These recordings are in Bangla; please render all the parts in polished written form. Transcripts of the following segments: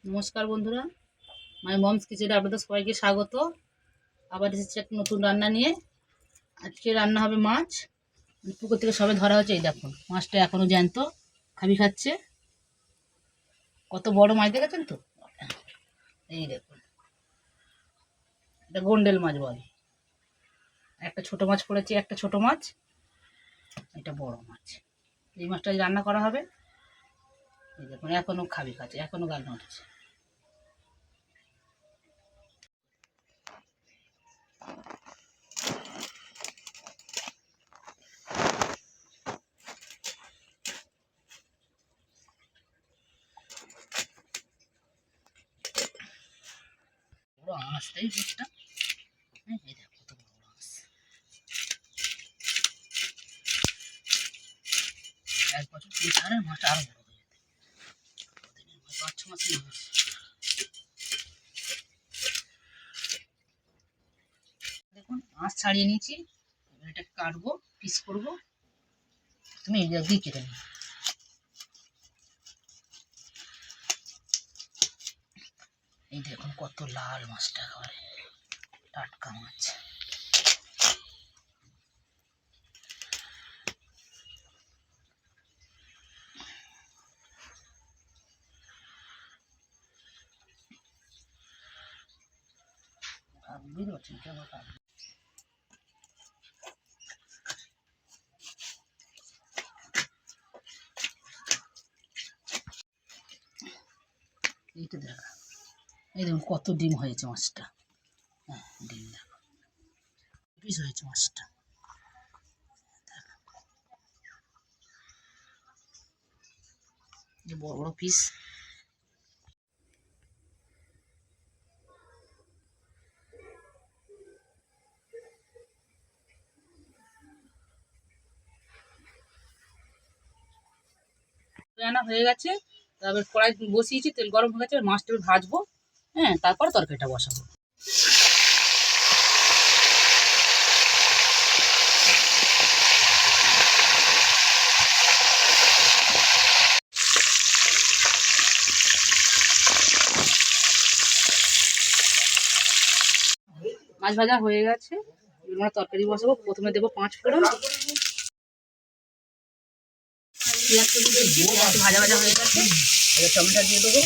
নমস্কার বন্ধুরা, মাই মমস কিচেনে আপনাদের সবাইকে স্বাগত। আবার এসেছি একটা নতুন রান্না নিয়ে। আজকে রান্না হবে মাছ। পুকুর থেকে সবে ধরা হচ্ছে। এই দেখুন, মাছটা এখনো জ্যান্ত খাচ্ছে। কত বড় মাছ দেখেছেন তো? এই দেখুন, এটা গোন্ডেল মাছ বলে। একটা ছোট মাছ পড়েছে, একটা ছোট মাছ, এটা বড় মাছ। এই মাছটা রান্না করা হবে। এই দেখুন, এখনো খাচ্ছে, এখনো গাল উঠেছে। বড় আঁশটাই মাছটা। এই দেখো কত বড় আঁশ। এক বছর পুরো ছাড়ে মাছটা আরো বড় হয়ে যেত। 5-6 মাসের মাছ। দেখুন, আঁশ ছাড়িয়ে নিয়েছি। এটা কাটবো, পিস করবো। তুমি এই দিয়ে কেটে নিও। এই দেখুন কত লাল মাছটা, একেবারে টাটকা মাছ। বুঝতে পারছেন কেমন কাটবে। এইটা দেখা, এই দেখুন কত ডিম হয়েছে মাছটা। হ্যাঁ, ডিম দেখো, পিস হয়েছে মাছটা। বড় বড় পিস। রান্না হয়ে গেছে। তারপর কড়াই বসিয়েছি, তেল গরম হয়ে গেছে। মাছটা ভাজবো, হ্যাঁ, তারপর তরকারিটা বসাবো। মাছ ভাজা হয়ে গেছে, আমরা তরকারি বসাবো। প্রথমে দেবো 5 ফোড়ন। পেঁয়াজ ভাজা ভাজা হয়ে গেছে, এবার টমেটো দিয়ে দেবো।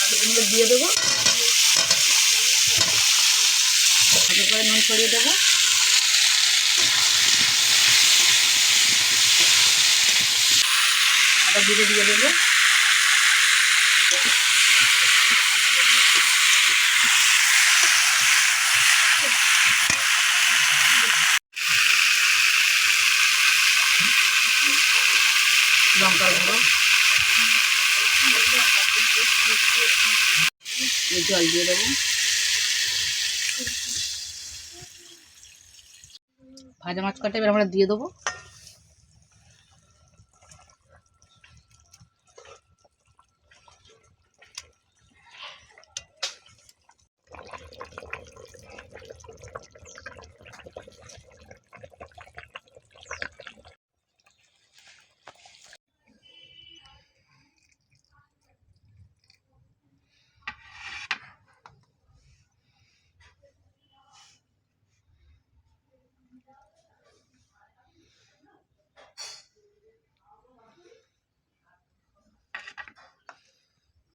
আলুগুলো দিয়ে দেবো, ভাজা করে নুন ছড়িয়ে দেবো। আদা জিরে দিয়ে দেবো। লঙ্কা গুঁড়ো, জল দিয়ে দেবো। ভাজা মাছ কাটা এবার আমরা দিয়ে দেবো।